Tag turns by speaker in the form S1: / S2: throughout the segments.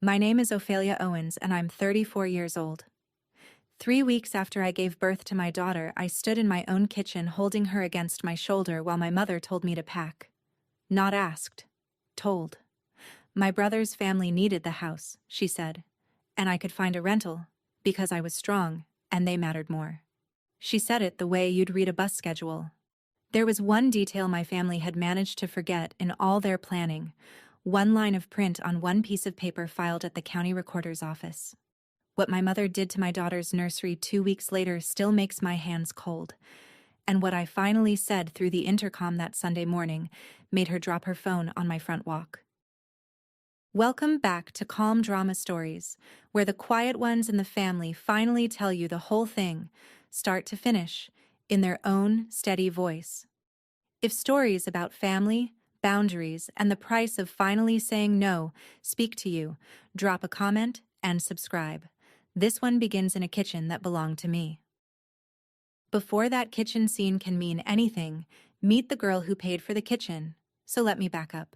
S1: My name is Ophelia Owens, and I'm 34 years old. 3 weeks after I gave birth to my daughter, I stood in my own kitchen holding her against my shoulder while my mother told me to pack. Not asked. Told. My brother's family needed the house, she said, and I could find a rental, because I was strong, and they mattered more. She said it the way you'd read a bus schedule. There was one detail my family had managed to forget in all their planning, one line of print on one piece of paper filed at the county recorder's office. What my mother did to my daughter's nursery 2 weeks later still makes my hands cold, and what I finally said through the intercom that Sunday morning made her drop her phone on my front walk. Welcome back to Calm Drama Stories, where the quiet ones in the family finally tell you the whole thing, start to finish, in their own steady voice. If stories about family, boundaries, and the price of finally saying no speak to you, drop a comment and subscribe. This one begins in a kitchen that belonged to me. Before that kitchen scene can mean anything, meet the girl who paid for the kitchen. So let me back up.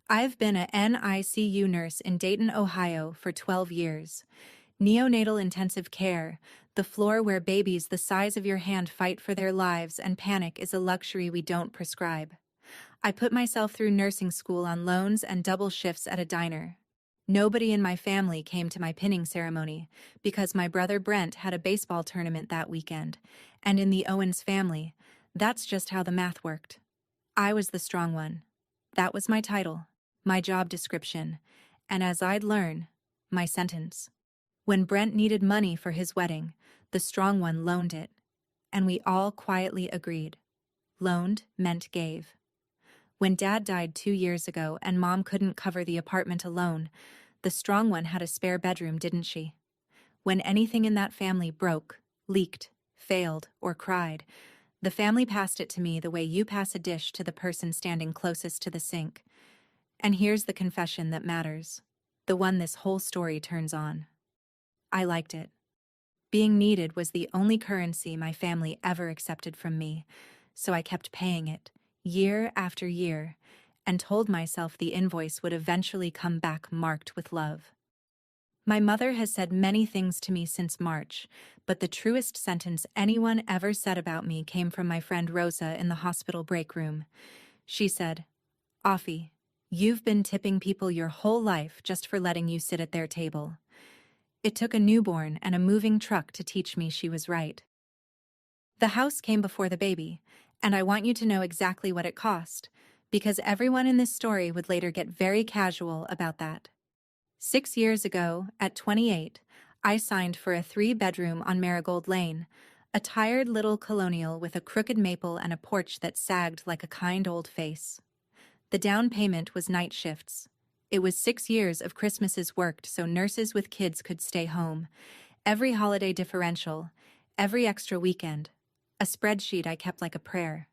S1: I've been a NICU nurse in Dayton, Ohio for 12 years. Neonatal intensive care, the floor where babies the size of your hand fight for their lives and panic is a luxury we don't prescribe. I put myself through nursing school on loans and double shifts at a diner. Nobody in my family came to my pinning ceremony because my brother Brent had a baseball tournament that weekend, and in the Owens family, that's just how the math worked. I was the strong one. That was my title, my job description, and as I'd learn, my sentence. When Brent needed money for his wedding, the strong one loaned it, and we all quietly agreed. Loaned meant gave. When Dad died 2 years ago and Mom couldn't cover the apartment alone, the strong one had a spare bedroom, didn't she? When anything in that family broke, leaked, failed, or cried, the family passed it to me the way you pass a dish to the person standing closest to the sink. And here's the confession that matters, the one this whole story turns on. I liked it. Being needed was the only currency my family ever accepted from me, so I kept paying it, year after year, and told myself the invoice would eventually come back marked with love. My mother has said many things to me since March, but the truest sentence anyone ever said about me came from my friend Rosa in the hospital break room. She said, "Offie, you've been tipping people your whole life just for letting you sit at their table." It took a newborn and a moving truck to teach me she was right. The house came before the baby, and I want you to know exactly what it cost, because everyone in this story would later get very casual about that. 6 years ago, at 28, I signed for a 3-bedroom on Marigold Lane, a tired little colonial with a crooked maple and a porch that sagged like a kind old face. The down payment was night shifts. It was 6 years of Christmases worked so nurses with kids could stay home, every holiday differential, every extra weekend, a spreadsheet I kept like a prayer.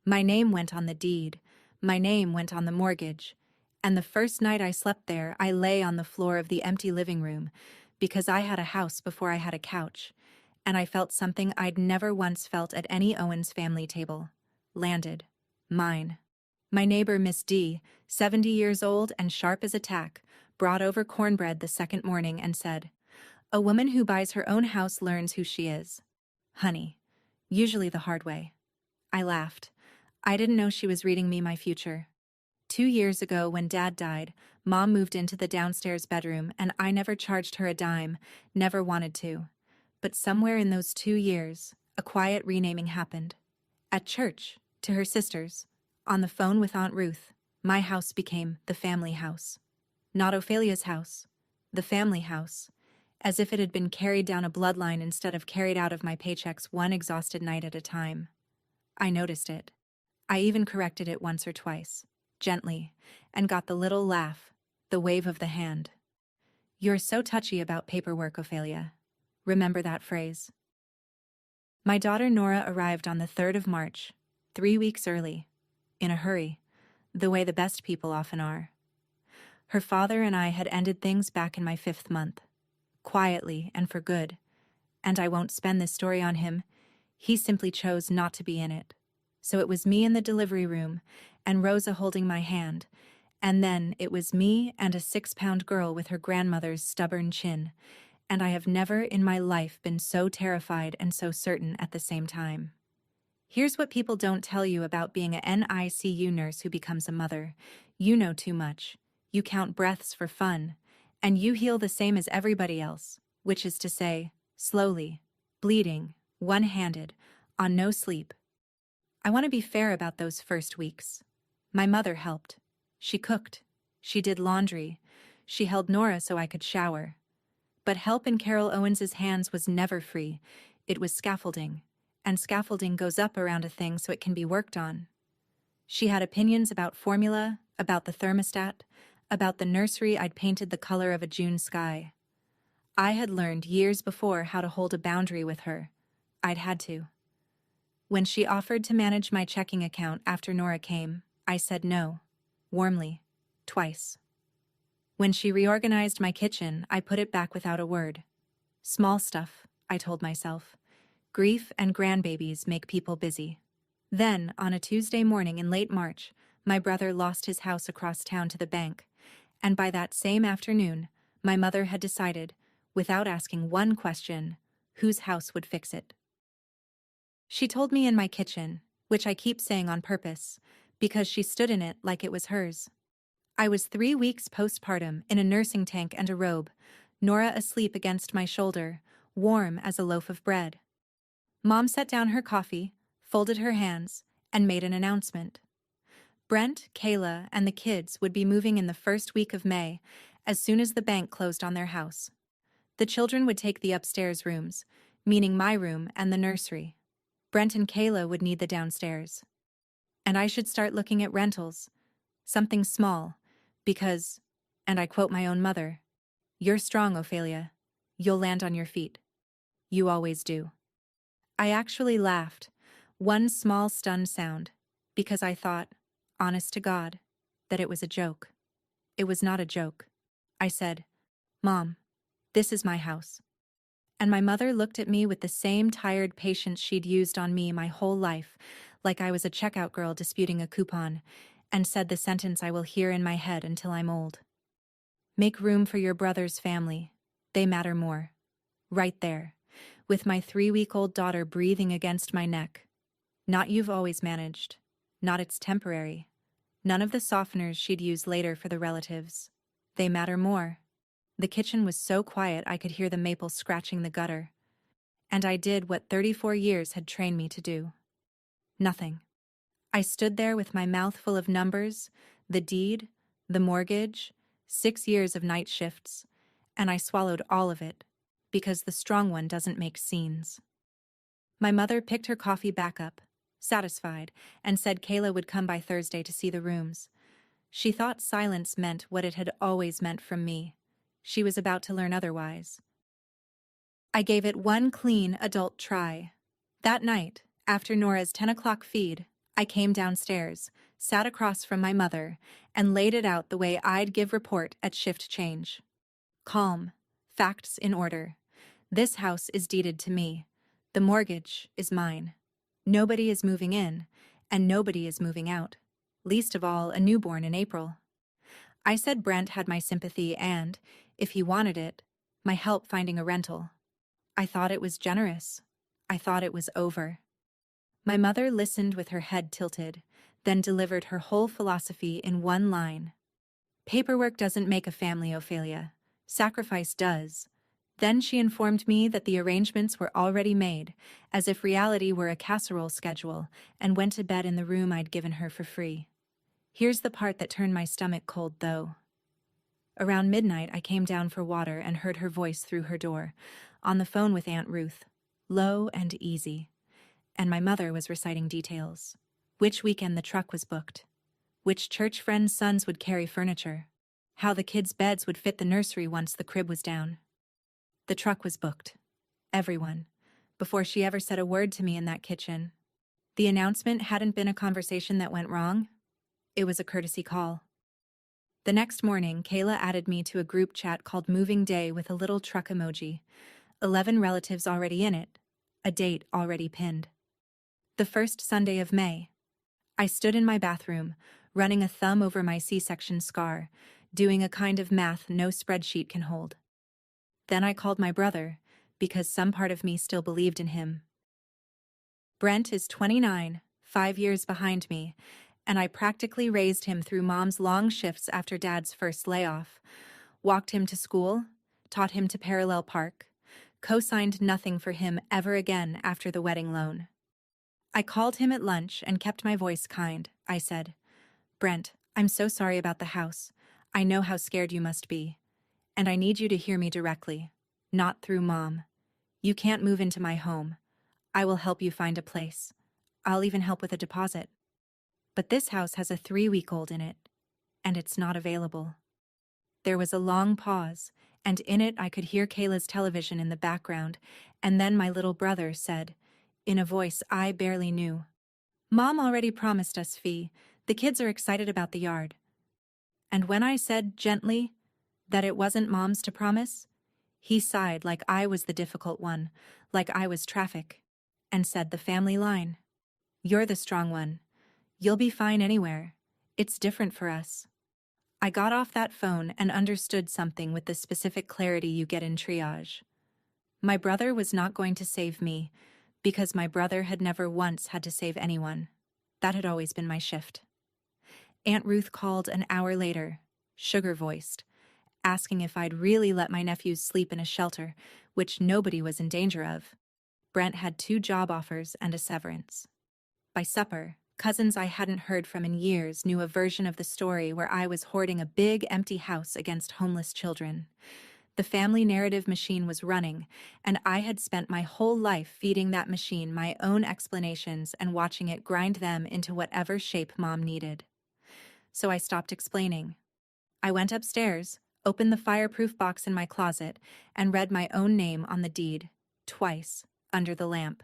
S1: My name went on the deed, my name went on the mortgage, and the first night I slept there, I lay on the floor of the empty living room because I had a house before I had a couch, and I felt something I'd never once felt at any Owens family table. Landed. Mine. My neighbor Miss D, 70 years old and sharp as a tack, brought over cornbread the second morning and said, "A woman who buys her own house learns who she is. Honey. Usually the hard way." I laughed. I didn't know she was reading me my future. 2 years ago, when Dad died, Mom moved into the downstairs bedroom, and I never charged her a dime, never wanted to. But somewhere in those 2 years, a quiet renaming happened. At church, to her sisters, on the phone with Aunt Ruth, my house became the family house. Not Ophelia's house, the family house, as if it had been carried down a bloodline instead of carried out of my paychecks one exhausted night at a time. I noticed it. I even corrected it once or twice, gently, and got the little laugh, the wave of the hand. "You're so touchy about paperwork, Ophelia." Remember that phrase. My daughter Nora arrived on the 3rd of March, 3 weeks early, in a hurry, the way the best people often are. Her father and I had ended things back in my 5th month, quietly and for good, and I won't spend this story on him. He simply chose not to be in it. So it was me in the delivery room, and Rosa holding my hand, And then it was me and a 6-pound girl with her grandmother's stubborn chin, and I have never in my life been so terrified and so certain at the same time. Here's what people don't tell you about being a NICU nurse who becomes a mother. You know too much. You count breaths for fun, and you heal the same as everybody else, which is to say, slowly, bleeding, one-handed, on no sleep. I want to be fair about those first weeks. My mother helped. She cooked. She did laundry. She held Nora so I could shower. But help in Carol Owens's hands was never free. It was scaffolding, and scaffolding goes up around a thing so it can be worked on. She had opinions about formula, about the thermostat, about the nursery I'd painted the color of a June sky. I had learned years before how to hold a boundary with her. I'd had to. When she offered to manage my checking account after Nora came, I said no, warmly, twice. When she reorganized my kitchen, I put it back without a word. Small stuff, I told myself. Grief and grandbabies make people busy. Then, on a Tuesday morning in late March, my brother lost his house across town to the bank, and by that same afternoon, my mother had decided, without asking one question, whose house would fix it. She told me in my kitchen, which I keep saying on purpose, because she stood in it like it was hers. I was 3 weeks postpartum in a nursing tank and a robe, Nora asleep against my shoulder, warm as a loaf of bread. Mom set down her coffee, folded her hands, and made an announcement. Brent, Kayla, and the kids would be moving in the first week of May, as soon as the bank closed on their house. The children would take the upstairs rooms, meaning my room and the nursery. Brent and Kayla would need the downstairs. And I should start looking at rentals, something small, because, and I quote my own mother, "You're strong, Ophelia. You'll land on your feet. You always do." I actually laughed, one small stunned sound, because I thought, honest to God, that it was a joke. It was not a joke. I said, "Mom, this is my house." And my mother looked at me with the same tired patience she'd used on me my whole life, like I was a checkout girl disputing a coupon, and said the sentence I will hear in my head until I'm old. "Make room for your brother's family. They matter more." Right there, with my 3-week-old daughter breathing against my neck. Not "you've always managed." Not "it's temporary." None of the softeners she'd use later for the relatives. They matter more. The kitchen was so quiet I could hear the maple scratching the gutter. And I did what 34 years had trained me to do. Nothing. I stood there with my mouth full of numbers, the deed, the mortgage, 6 years of night shifts, and I swallowed all of it, because the strong one doesn't make scenes. My mother picked her coffee back up, satisfied, and said Kayla would come by Thursday to see the rooms. She thought silence meant what it had always meant from me. She was about to learn otherwise. I gave it one clean adult try. That night, after Nora's 10 o'clock feed, I came downstairs, sat across from my mother, and laid it out the way I'd give report at shift change. Calm, facts in order. This house is deeded to me. The mortgage is mine. Nobody is moving in, and nobody is moving out. Least of all, a newborn in April. I said Brent had my sympathy and, if he wanted it, my help finding a rental. I thought it was generous. I thought it was over. My mother listened with her head tilted, then delivered her whole philosophy in one line. "Paperwork doesn't make a family, Ophelia. Sacrifice does." Then she informed me that the arrangements were already made, as if reality were a casserole schedule, and went to bed in the room I'd given her for free. Here's the part that turned my stomach cold, though. Around midnight, I came down for water and heard her voice through her door, on the phone with Aunt Ruth, low and easy. And my mother was reciting details. Which weekend the truck was booked. Which church friends' sons would carry furniture. How the kids' beds would fit the nursery once the crib was down. The truck was booked. Everyone. Before she ever said a word to me in that kitchen. The announcement hadn't been a conversation that went wrong. It was a courtesy call. The next morning, Kayla added me to a group chat called Moving Day with a little truck emoji. 11 relatives already in it. A date already pinned. The first Sunday of May. I stood in my bathroom, running a thumb over my C-section scar, doing a kind of math no spreadsheet can hold. Then I called my brother, because some part of me still believed in him. Brent is 29, 5 years behind me, and I practically raised him through Mom's long shifts after Dad's first layoff, walked him to school, taught him to parallel park, co-signed nothing for him ever again after the wedding loan. I called him at lunch and kept my voice kind. I said, "Brent, I'm so sorry about the house. I know how scared you must be. And I need you to hear me directly, not through Mom. You can't move into my home. I will help you find a place. I'll even help with a deposit. But this house has a 3-week-old in it, and it's not available." There was a long pause, and in it I could hear Kayla's television in the background, and then my little brother said, in a voice I barely knew, "Mom already promised us fee. The kids are excited about the yard." And when I said gently that it wasn't Mom's to promise, he sighed like I was the difficult one, like I was traffic, and said the family line. "You're the strong one. You'll be fine anywhere. It's different for us." I got off that phone and understood something with the specific clarity you get in triage. My brother was not going to save me, because my brother had never once had to save anyone. That had always been my shift. Aunt Ruth called an hour later, sugar-voiced, asking if I'd really let my nephews sleep in a shelter, which nobody was in danger of. Brent had 2 job offers and a severance. By supper, cousins I hadn't heard from in years knew a version of the story where I was hoarding a big, empty house against homeless children. The family narrative machine was running, and I had spent my whole life feeding that machine my own explanations and watching it grind them into whatever shape Mom needed. So I stopped explaining. I went upstairs, opened the fireproof box in my closet, and read my own name on the deed, twice, under the lamp.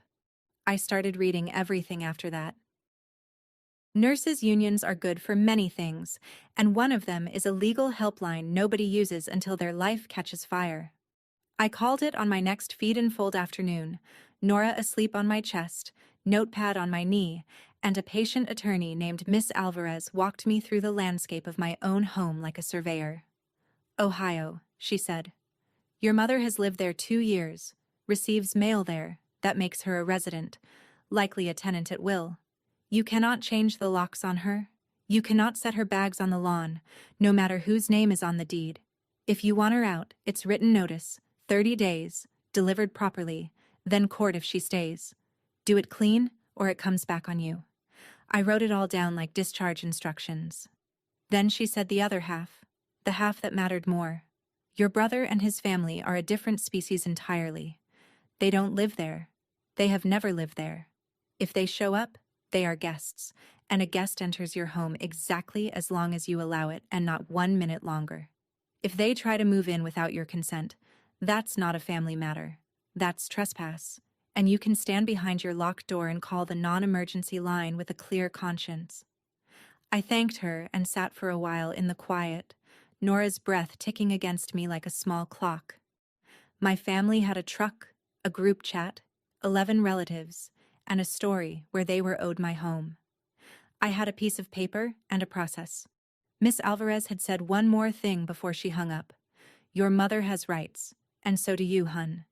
S1: I started reading everything after that. Nurses' unions are good for many things, and one of them is a legal helpline nobody uses until their life catches fire. I called it on my next feed and fold afternoon, Nora asleep on my chest, notepad on my knee, and a patient attorney named Miss Alvarez walked me through the landscape of my own home like a surveyor. "Ohio," she said. "Your mother has lived there 2 years, receives mail there, that makes her a resident, likely a tenant at will. You cannot change the locks on her. You cannot set her bags on the lawn, no matter whose name is on the deed. If you want her out, it's written notice, 30 days, delivered properly, then court if she stays. Do it clean, or it comes back on you." I wrote it all down like discharge instructions. Then she said the other half, the half that mattered more. "Your brother and his family are a different species entirely. They don't live there. They have never lived there. If they show up, they are guests, and a guest enters your home exactly as long as you allow it and not 1 minute longer. If they try to move in without your consent, that's not a family matter. That's trespass, and you can stand behind your locked door and call the non-emergency line with a clear conscience." I thanked her and sat for a while in the quiet, Nora's breath ticking against me like a small clock. My family had a truck, a group chat, 11 relatives, and a story where they were owed my home. I had a piece of paper and a process. Miss Alvarez had said one more thing before she hung up. "Your mother has rights, and so do you, hun.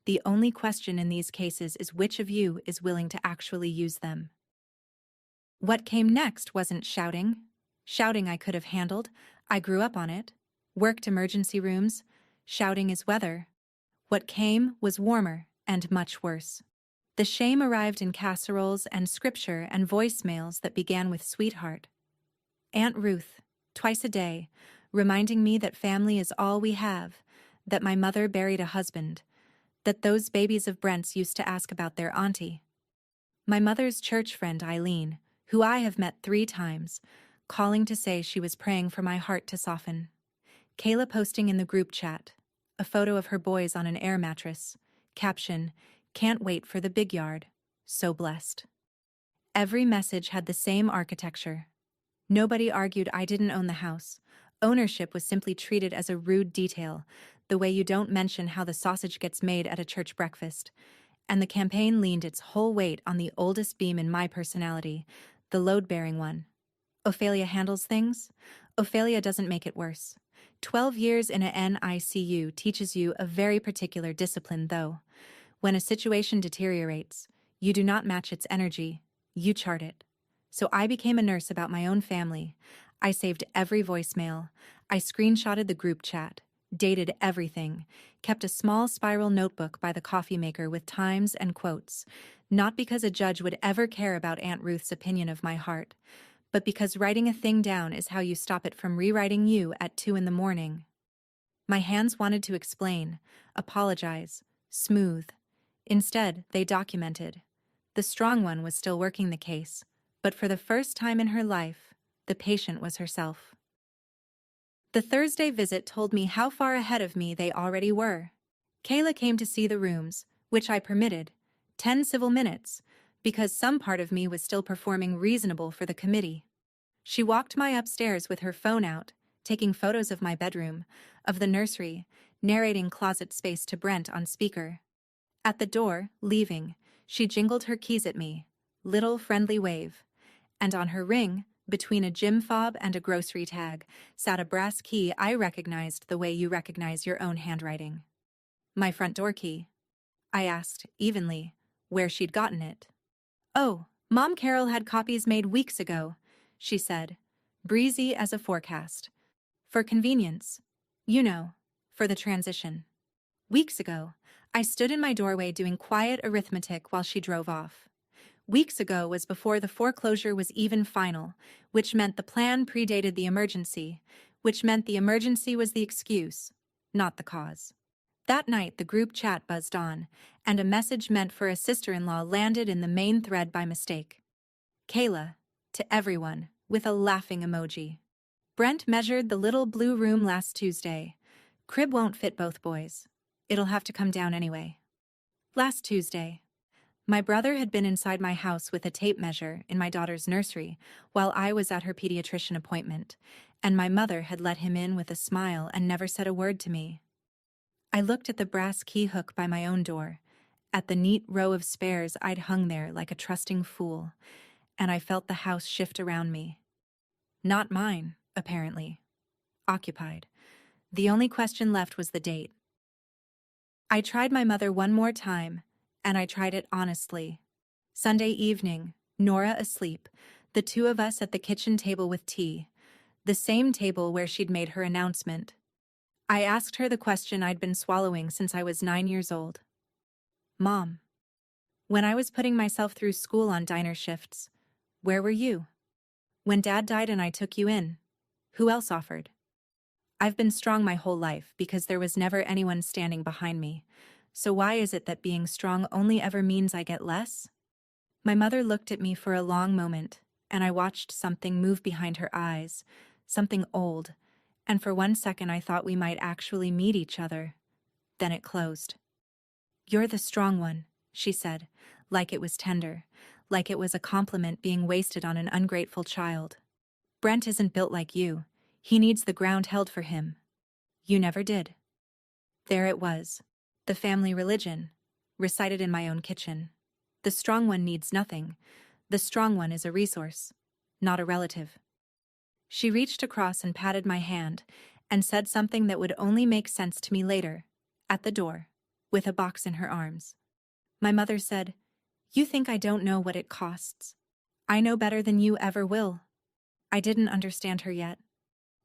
S1: The only question in these cases is which of you is willing to actually use them." What came next wasn't shouting. Shouting I could have handled. I grew up on it. Worked emergency rooms. Shouting is weather. What came was warmer and much worse. The shame arrived in casseroles and scripture and voicemails that began with "Sweetheart." Aunt Ruth, twice a day, reminding me that family is all we have, that my mother buried a husband, that those babies of Brent's used to ask about their auntie. My mother's church friend Eileen, who I have met 3 times, calling to say she was praying for my heart to soften. Kayla posting in the group chat, a photo of her boys on an air mattress, caption, "Can't wait for the big yard, so blessed." Every message had the same architecture. Nobody argued I didn't own the house. Ownership was simply treated as a rude detail, the way you don't mention how the sausage gets made at a church breakfast. And the campaign leaned its whole weight on the oldest beam in my personality, the load-bearing one. Ophelia handles things. Ophelia doesn't make it worse. 12 years in a NICU teaches you a very particular discipline, though. When a situation deteriorates, you do not match its energy, you chart it. So I became a nurse about my own family. I saved every voicemail. I screenshotted the group chat, dated everything, kept a small spiral notebook by the coffee maker with times and quotes, not because a judge would ever care about Aunt Ruth's opinion of my heart, but because writing a thing down is how you stop it from rewriting you at 2 in the morning. My hands wanted to explain, apologize, smooth. Instead, they documented. The strong one was still working the case, but for the first time in her life, the patient was herself. The Thursday visit told me how far ahead of me they already were. Kayla came to see the rooms, which I permitted, 10 civil minutes, because some part of me was still performing reasonable for the committee. She walked my upstairs with her phone out, taking photos of my bedroom, of the nursery, narrating closet space to Brent on speaker. At the door, leaving, she jingled her keys at me, little friendly wave, and on her ring, between a gym fob and a grocery tag, sat a brass key I recognized the way you recognize your own handwriting. My front door key. I asked, evenly, where she'd gotten it. Oh, Mom Carol had copies made weeks ago, she said, breezy as a forecast. For convenience. You know, for the transition. Weeks ago, I stood in my doorway doing quiet arithmetic while she drove off. Weeks ago was before the foreclosure was even final, which meant the plan predated the emergency, which meant the emergency was the excuse, not the cause. That night, the group chat buzzed on, and a message meant for a sister-in-law landed in the main thread by mistake. Kayla, to everyone, with a laughing emoji. Brent measured the little blue room last Tuesday. Crib won't fit both boys. It'll have to come down anyway. Last Tuesday. My brother had been inside my house with a tape measure in my daughter's nursery while I was at her pediatrician appointment, and my mother had let him in with a smile and never said a word to me. I looked at the brass key hook by my own door, at the neat row of spares I'd hung there like a trusting fool, and I felt the house shift around me. Not mine, apparently. Occupied. The only question left was the date. I tried my mother one more time, and I tried it honestly. Sunday evening, Nora asleep, the two of us at the kitchen table with tea, the same table where she'd made her announcement. I asked her the question I'd been swallowing since I was 9 years old. Mom, when I was putting myself through school on diner shifts, where were you? When Dad died and I took you in, who else offered? I've been strong my whole life because there was never anyone standing behind me. So why is it that being strong only ever means I get less? My mother looked at me for a long moment, and I watched something move behind her eyes, something old, and for 1 second I thought we might actually meet each other. Then it closed. You're the strong one, she said, like it was tender, like it was a compliment being wasted on an ungrateful child. Brent isn't built like you. He needs the ground held for him. You never did. There it was. The family religion, recited in my own kitchen. The strong one needs nothing. The strong one is a resource, not a relative. She reached across and patted my hand, and said something that would only make sense to me later, at the door, with a box in her arms. My mother said, "You think I don't know what it costs. I know better than you ever will." I didn't understand her yet.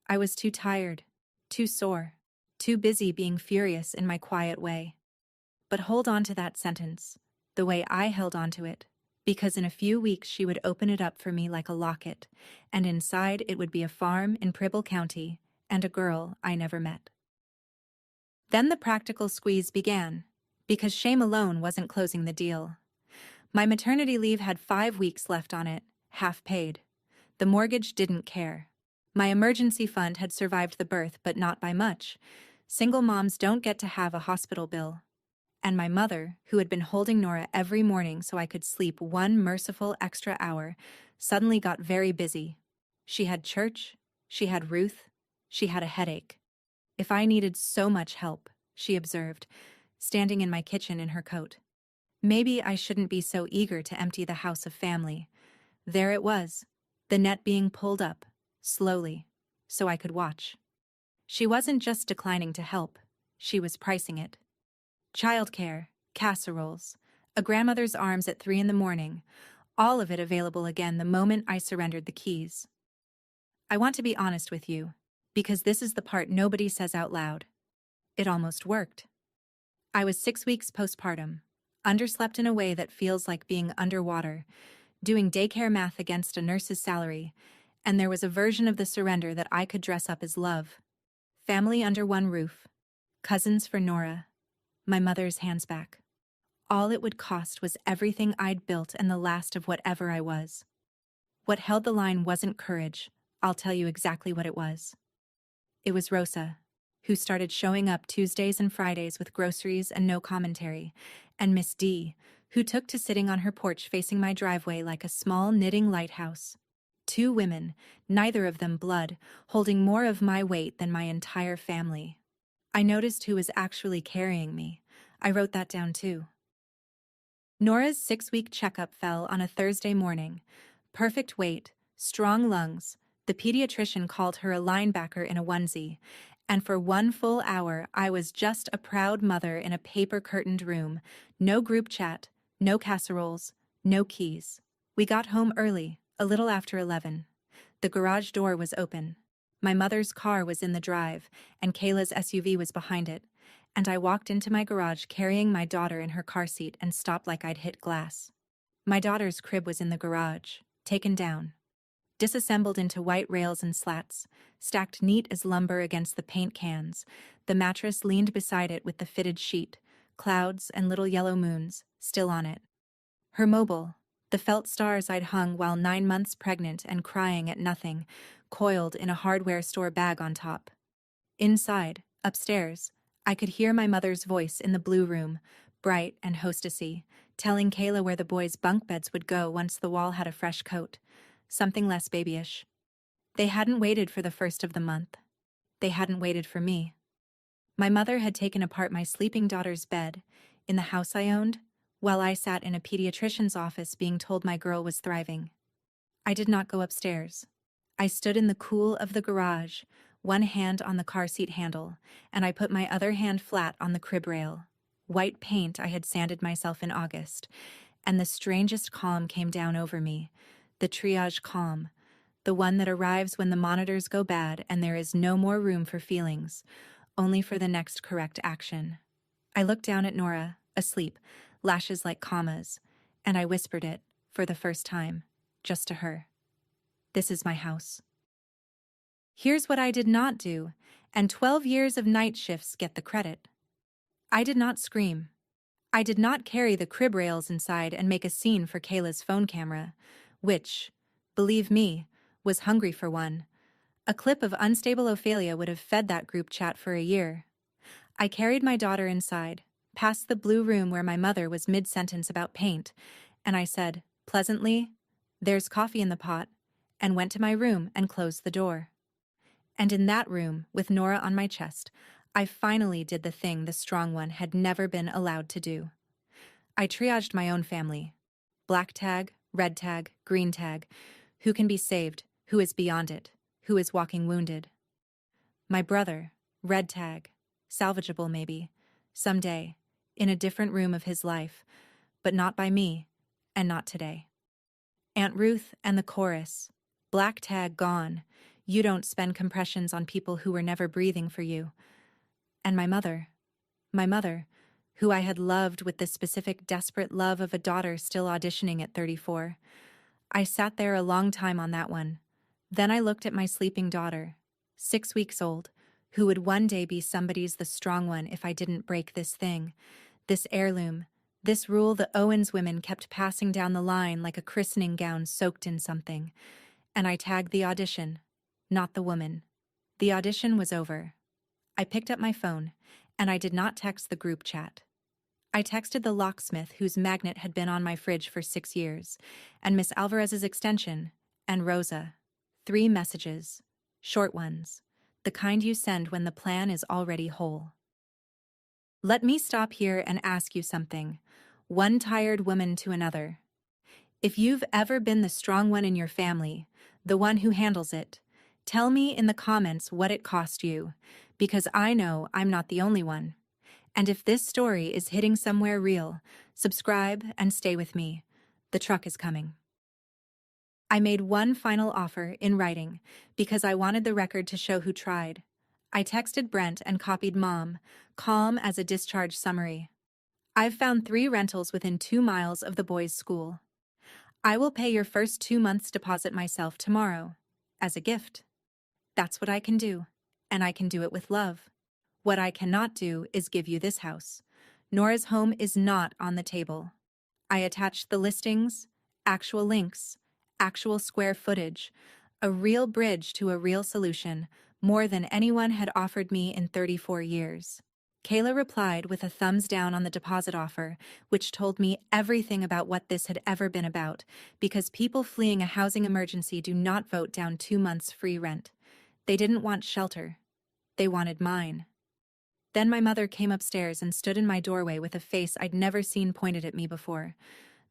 S1: I was too tired, too sore, too busy being furious in my quiet way. But hold on to that sentence, the way I held on to it, because in a few weeks she would open it up for me like a locket, and inside it would be a farm in Preble County and a girl I never met. Then the practical squeeze began, because shame alone wasn't closing the deal. My maternity leave had 5 weeks left on it, half paid. The mortgage didn't care. My emergency fund had survived the birth, but not by much. Single moms don't get to have a hospital bill. And my mother, who had been holding Nora every morning so I could sleep 1 merciful extra hour, suddenly got very busy. She had church, she had Ruth, she had a headache. If I needed so much help, she observed, standing in my kitchen in her coat. Maybe I shouldn't be so eager to empty the house of family. There it was, the net being pulled up, slowly, so I could watch. She wasn't just declining to help, she was pricing it. Childcare, casseroles, a grandmother's arms at 3 a.m, all of it available again the moment I surrendered the keys. I want to be honest with you, because this is the part nobody says out loud. It almost worked. I was 6 weeks postpartum, underslept in a way that feels like being underwater, doing daycare math against a nurse's salary, and there was a version of the surrender that I could dress up as love. Family under one roof, cousins for Nora, my mother's hands back. All it would cost was everything I'd built and the last of whatever I was. What held the line wasn't courage, I'll tell you exactly what it was. It was Rosa, who started showing up Tuesdays and Fridays with groceries and no commentary, and Miss D, who took to sitting on her porch facing my driveway like a small knitting lighthouse. 2 women, neither of them blood, holding more of my weight than my entire family. I noticed who was actually carrying me. I wrote that down too. Nora's 6-week checkup fell on a Thursday morning. Perfect weight, strong lungs. The pediatrician called her a linebacker in a onesie, and for 1 full hour I was just a proud mother in a paper-curtained room. No group chat, no casseroles, no keys. We got home early, a little after 11. The garage door was open. My mother's car was in the drive, and Kayla's SUV was behind it, and I walked into my garage carrying my daughter in her car seat and stopped like I'd hit glass. My daughter's crib was in the garage, taken down, disassembled into white rails and slats, stacked neat as lumber against the paint cans. The mattress leaned beside it with the fitted sheet, clouds and little yellow moons still on it. Her mobile, the felt stars I'd hung while 9 months pregnant and crying at nothing, coiled in a hardware store bag on top. Inside, upstairs, I could hear my mother's voice in the blue room, bright and hostessy, telling Kayla where the boys' bunk beds would go once the wall had a fresh coat, something less babyish. They hadn't waited for the first of the month. They hadn't waited for me. My mother had taken apart my sleeping daughter's bed, in the house I owned, while I sat in a pediatrician's office being told my girl was thriving. I did not go upstairs. I stood in the cool of the garage, one hand on the car seat handle, and I put my other hand flat on the crib rail. White paint I had sanded myself in August, and the strangest calm came down over me, the triage calm, the one that arrives when the monitors go bad and there is no more room for feelings, only for the next correct action. I looked down at Nora, asleep, lashes like commas, and I whispered it, for the first time, just to her. This is my house. Here's what I did not do, and 12 years of night shifts get the credit. I did not scream. I did not carry the crib rails inside and make a scene for Kayla's phone camera, which, believe me, was hungry for one. A clip of unstable Ophelia would have fed that group chat for a year. I carried my daughter inside, past the blue room where my mother was mid-sentence about paint, and I said, pleasantly, "There's coffee in the pot," and went to my room and closed the door. And in that room, with Nora on my chest, I finally did the thing the strong one had never been allowed to do. I triaged my own family. Black tag, red tag, green tag. Who can be saved? Who is beyond it? Who is walking wounded? My brother, red tag, salvageable maybe, someday, in a different room of his life, but not by me, and not today. Aunt Ruth and the chorus, black tag gone. You don't spend compressions on people who were never breathing for you. And my mother, who I had loved with the specific desperate love of a daughter still auditioning at 34. I sat there a long time on that one. Then I looked at my sleeping daughter, 6 weeks old, who would one day be somebody's the strong one if I didn't break this thing, this heirloom, this rule the Owens women kept passing down the line like a christening gown soaked in something. And I tagged the audition, not the woman. The audition was over. I picked up my phone, and I did not text the group chat. I texted the locksmith whose magnet had been on my fridge for 6 years, and Miss Alvarez's extension, and Rosa. 3 messages, short ones, the kind you send when the plan is already whole. Let me stop here and ask you something, one tired woman to another. If you've ever been the strong one in your family, the one who handles it. Tell me in the comments what it cost you, because I know I'm not the only one. And if this story is hitting somewhere real, subscribe and stay with me. The truck is coming. I made one final offer in writing because I wanted the record to show who tried. I texted Brent and copied Mom, calm as a discharge summary. I've found 3 rentals within 2 miles of the boys' school. I will pay your first 2 months' deposit myself tomorrow, as a gift. That's what I can do, and I can do it with love. What I cannot do is give you this house. Nora's home is not on the table. I attached the listings, actual links, actual square footage, a real bridge to a real solution, more than anyone had offered me in 34 years. Kayla replied with a thumbs down on the deposit offer, which told me everything about what this had ever been about, because people fleeing a housing emergency do not vote down 2 months free rent. They didn't want shelter. They wanted mine. Then my mother came upstairs and stood in my doorway with a face I'd never seen pointed at me before,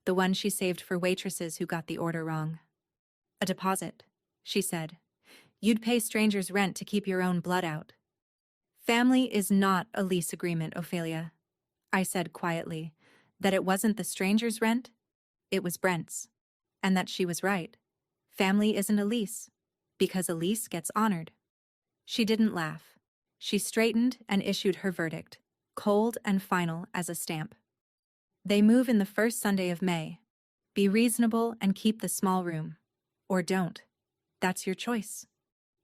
S1: the one she saved for waitresses who got the order wrong. "A deposit," she said. "You'd pay strangers' rent to keep your own blood out." "Family is not a lease agreement, Ophelia," I said quietly, that it wasn't the stranger's rent, it was Brent's, and that she was right. Family isn't a lease, because a lease gets honored. She didn't laugh. She straightened and issued her verdict, cold and final as a stamp. "They move in the first Sunday of May. Be reasonable and keep the small room. Or don't. That's your choice."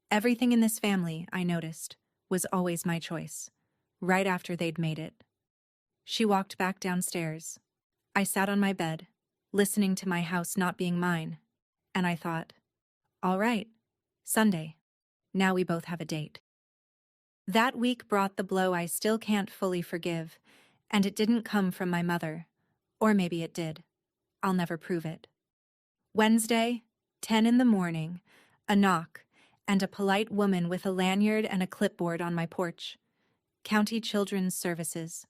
S1: Everything in this family, I noticed, was always my choice, right after they'd made it. She walked back downstairs. I sat on my bed, listening to my house not being mine, and I thought, all right, Sunday. Now we both have a date. That week brought the blow I still can't fully forgive, and it didn't come from my mother. Or maybe it did. I'll never prove it. Wednesday, 10 in the morning, a knock, and a polite woman with a lanyard and a clipboard on my porch. County Children's Services.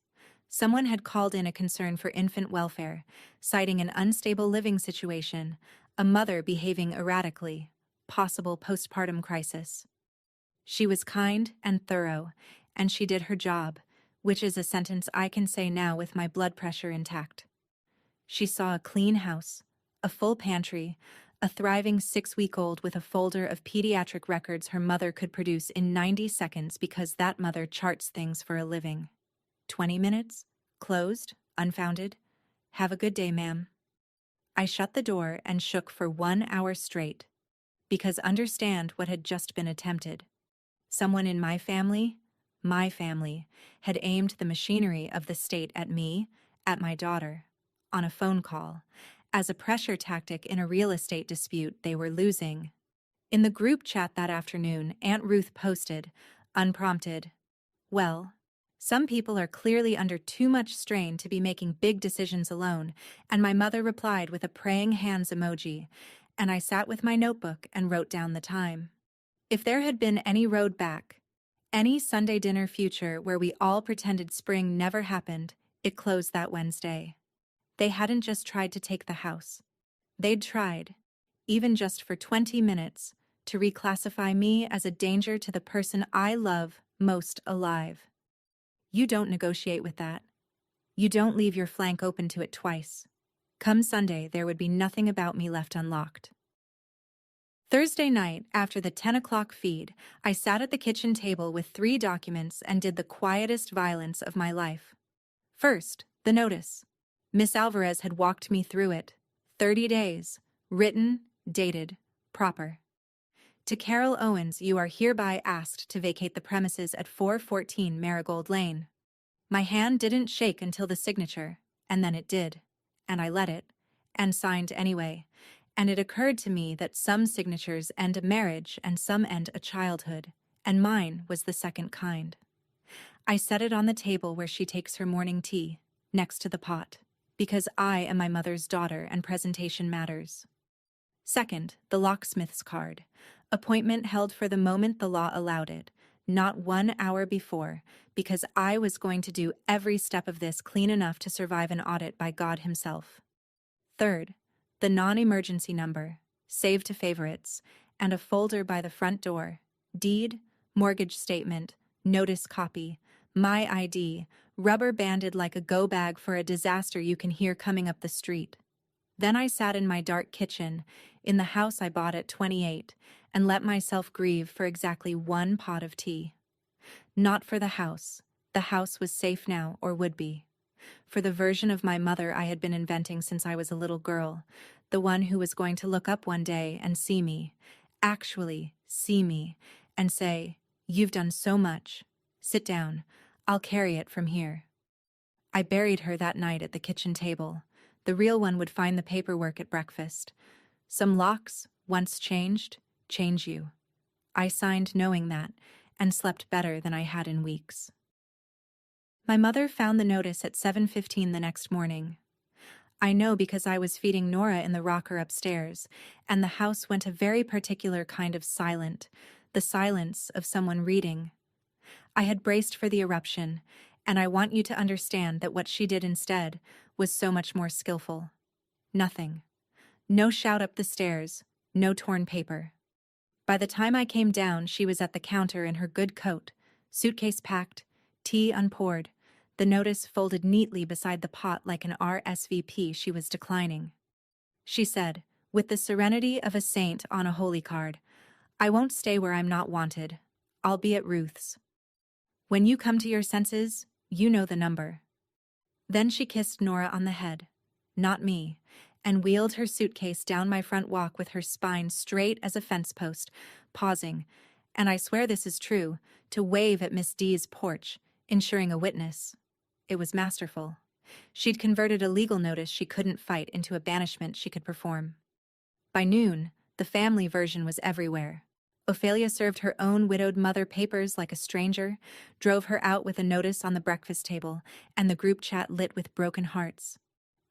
S1: Someone had called in a concern for infant welfare, citing an unstable living situation, a mother behaving erratically, possible postpartum crisis. She was kind and thorough, and she did her job, which is a sentence I can say now with my blood pressure intact. She saw a clean house, a full pantry, a thriving 6-week-old with a folder of pediatric records her mother could produce in 90 seconds because that mother charts things for a living. 20 minutes? Closed? Unfounded? Have a good day, ma'am. I shut the door and shook for 1 hour straight, because understand what had just been attempted. Someone in my family, had aimed the machinery of the state at me, at my daughter, on a phone call, as a pressure tactic in a real estate dispute they were losing. In the group chat that afternoon, Aunt Ruth posted, unprompted, "Well, some people are clearly under too much strain to be making big decisions alone," and my mother replied with a praying hands emoji, and I sat with my notebook and wrote down the time. If there had been any road back, any Sunday dinner future where we all pretended spring never happened, it closed that Wednesday. They hadn't just tried to take the house. They'd tried, even just for 20 minutes, to reclassify me as a danger to the person I love most alive. You don't negotiate with that. You don't leave your flank open to it twice. Come Sunday, there would be nothing about me left unlocked. Thursday night, after the 10 o'clock feed, I sat at the kitchen table with 3 documents and did the quietest violence of my life. First, the notice. Miss Alvarez had walked me through it. 30 days. Written, dated, proper. To Carol Owens, you are hereby asked to vacate the premises at 414 Marigold Lane. My hand didn't shake until the signature, and then it did, and I let it, and signed anyway. And it occurred to me that some signatures end a marriage and some end a childhood, and mine was the second kind. I set it on the table where she takes her morning tea, next to the pot, because I am my mother's daughter and presentation matters. Second, the locksmith's card, appointment held for the moment the law allowed it, not 1 hour before, because I was going to do every step of this clean enough to survive an audit by God himself. Third, the non-emergency number, saved to favorites, and a folder by the front door. Deed, mortgage statement, notice copy, my ID, rubber banded like a go bag for a disaster you can hear coming up the street. Then I sat in my dark kitchen, in the house I bought at 28, and let myself grieve for exactly one pot of tea. Not for the house. The house was safe now, or would be. For the version of my mother I had been inventing since I was a little girl, the one who was going to look up one day and see me, actually see me, and say, "You've done so much. Sit down. I'll carry it from here." I buried her that night at the kitchen table. The real one would find the paperwork at breakfast. Some locks, once changed, change you. I signed knowing that, and slept better than I had in weeks. My mother found the notice at 7:15 the next morning. I know because I was feeding Nora in the rocker upstairs, and the house went a very particular kind of silent, the silence of someone reading. I had braced for the eruption, and I want you to understand that what she did instead was so much more skillful. Nothing. No shout up the stairs, no torn paper. By the time I came down, she was at the counter in her good coat, suitcase packed, tea unpoured, the notice folded neatly beside the pot like an RSVP she was declining. She said, with the serenity of a saint on a holy card, "I won't stay where I'm not wanted. I'll be at Ruth's. When you come to your senses, you know the number." Then she kissed Nora on the head, not me, and wheeled her suitcase down my front walk with her spine straight as a fence post, pausing, and I swear this is true, to wave at Miss D's porch, ensuring a witness. It was masterful. She'd converted a legal notice she couldn't fight into a banishment she could perform. By noon, the family version was everywhere. Ophelia served her own widowed mother papers like a stranger, drove her out with a notice on the breakfast table, and the group chat lit with broken hearts.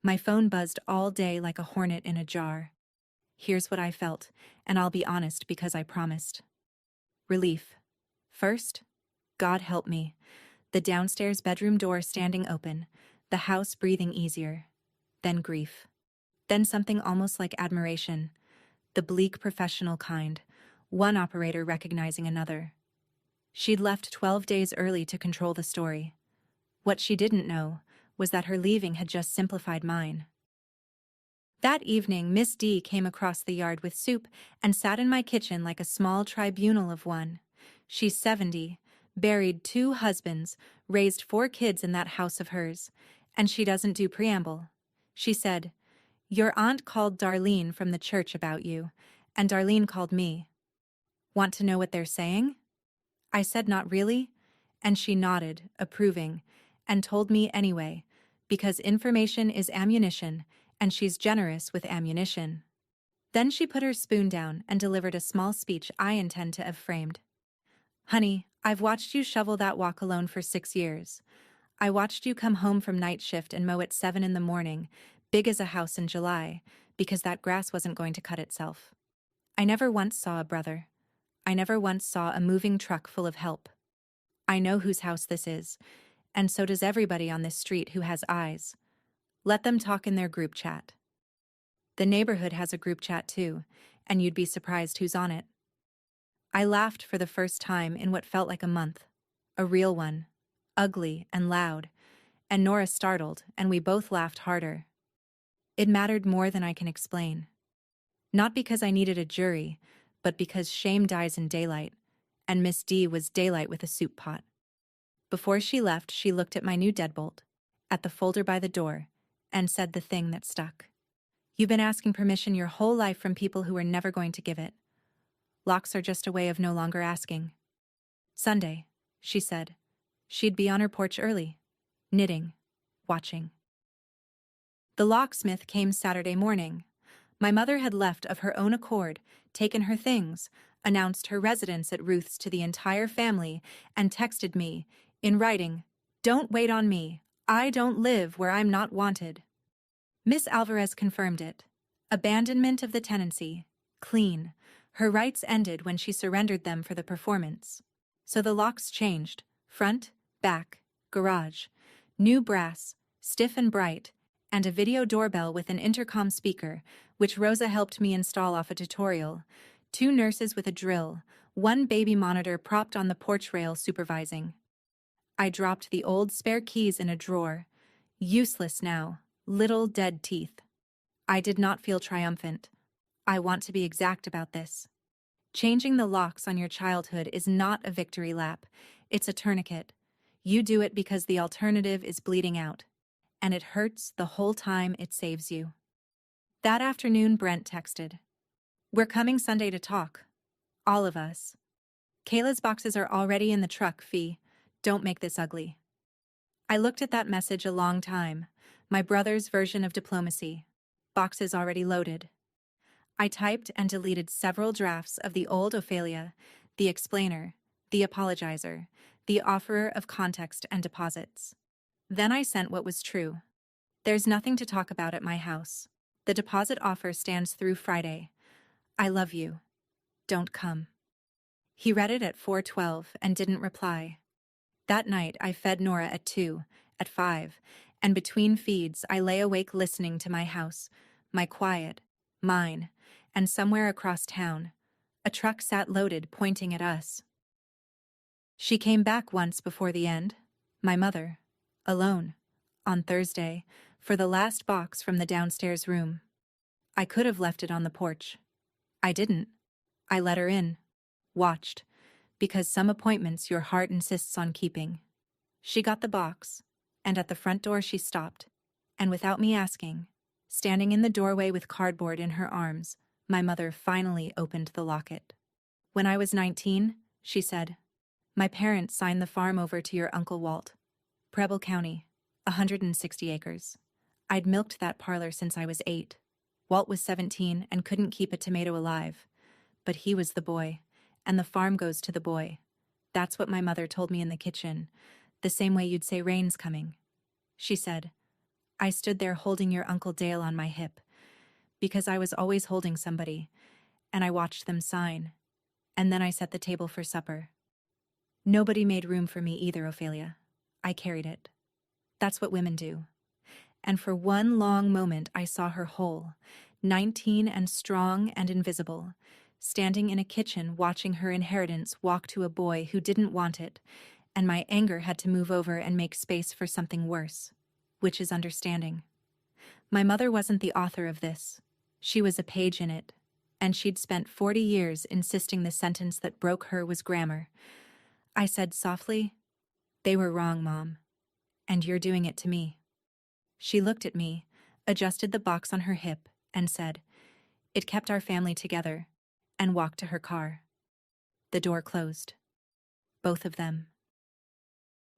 S1: My phone buzzed all day like a hornet in a jar. Here's what I felt, and I'll be honest because I promised. Relief. First, God help me. The downstairs bedroom door standing open, the house breathing easier. Then grief. Then something almost like admiration, the bleak professional kind, one operator recognizing another. She'd left 12 days early to control the story. What she didn't know was that her leaving had just simplified mine. That evening, Miss D came across the yard with soup and sat in my kitchen like a small tribunal of one. She's 70, buried 2 husbands, raised 4 kids in that house of hers, and she doesn't do preamble. She said, "Your aunt called Darlene from the church about you, and Darlene called me. Want to know what they're saying?" I said not really, and she nodded, approving, and told me anyway, because information is ammunition, and she's generous with ammunition. Then she put her spoon down and delivered a small speech I intend to have framed. "Honey, I've watched you shovel that walk alone for 6 years. I watched you come home from night shift and mow at 7 in the morning, big as a house in July, because that grass wasn't going to cut itself. I never once saw a brother. I never once saw a moving truck full of help. I know whose house this is, and so does everybody on this street who has eyes. Let them talk in their group chat. The neighborhood has a group chat too, and you'd be surprised who's on it." I laughed for the first time in what felt like a month. A real one. Ugly and loud. And Nora startled, and we both laughed harder. It mattered more than I can explain. Not because I needed a jury, but because shame dies in daylight, and Miss D was daylight with a soup pot. Before she left, she looked at my new deadbolt, at the folder by the door, and said the thing that stuck. "You've been asking permission your whole life from people who are never going to give it. Locks are just a way of no longer asking." Sunday, she said. She'd be on her porch early, knitting, watching. The locksmith came Saturday morning. My mother had left of her own accord, taken her things, announced her residence at Ruth's to the entire family, and texted me, in writing, "Don't wait on me. I don't live where I'm not wanted." Miss Alvarez confirmed it. Abandonment of the tenancy. Clean. Her rights ended when she surrendered them for the performance. So the locks changed. Front, back, garage. New brass, stiff and bright, and a video doorbell with an intercom speaker, which Rosa helped me install off a tutorial. 2 nurses with a drill, 1 baby monitor propped on the porch rail supervising. I dropped the old spare keys in a drawer. Useless now, little dead teeth. I did not feel triumphant. I want to be exact about this. Changing the locks on your childhood is not a victory lap, it's a tourniquet. You do it because the alternative is bleeding out, and it hurts the whole time it saves you. That afternoon, Brent texted, "We're coming Sunday to talk. All of us. Kayla's boxes are already in the truck, Fee. Don't make this ugly." I looked at that message a long time, my brother's version of diplomacy. Boxes already loaded. I typed and deleted several drafts of the old Ophelia, the explainer, the apologizer, the offerer of context and deposits. Then I sent what was true. "There's nothing to talk about at my house. The deposit offer stands through Friday. I love you. Don't come." He read it at 4:12 and didn't reply. That night I fed Nora at 2, at 5, and between feeds I lay awake listening to my house, my quiet, mine, and somewhere across town, a truck sat loaded pointing at us. She came back once before the end, my mother, alone, on Thursday, for the last box from the downstairs room. I could have left it on the porch. I didn't. I let her in, watched, because some appointments your heart insists on keeping. She got the box, and at the front door she stopped, and without me asking, standing in the doorway with cardboard in her arms, my mother finally opened the locket. "When I was 19, she said, "my parents signed the farm over to your Uncle Walt. Preble County, 160 acres. I'd milked that parlor since I was 8. Walt was 17 and couldn't keep a tomato alive. But he was the boy, and the farm goes to the boy. That's what my mother told me in the kitchen, the same way you'd say rain's coming." She said, "I stood there holding your Uncle Dale on my hip, because I was always holding somebody, and I watched them sign, and then I set the table for supper. Nobody made room for me either, Ophelia. I carried it. That's what women do." And for one long moment I saw her whole, 19 and strong and invisible, standing in a kitchen watching her inheritance walk to a boy who didn't want it, and my anger had to move over and make space for something worse, which is understanding. My mother wasn't the author of this. She was a page in it, and she'd spent 40 years insisting the sentence that broke her was grammar. I said softly, "They were wrong, Mom, and you're doing it to me." She looked at me, adjusted the box on her hip, and said, "It kept our family together," and walked to her car. The door closed. Both of them.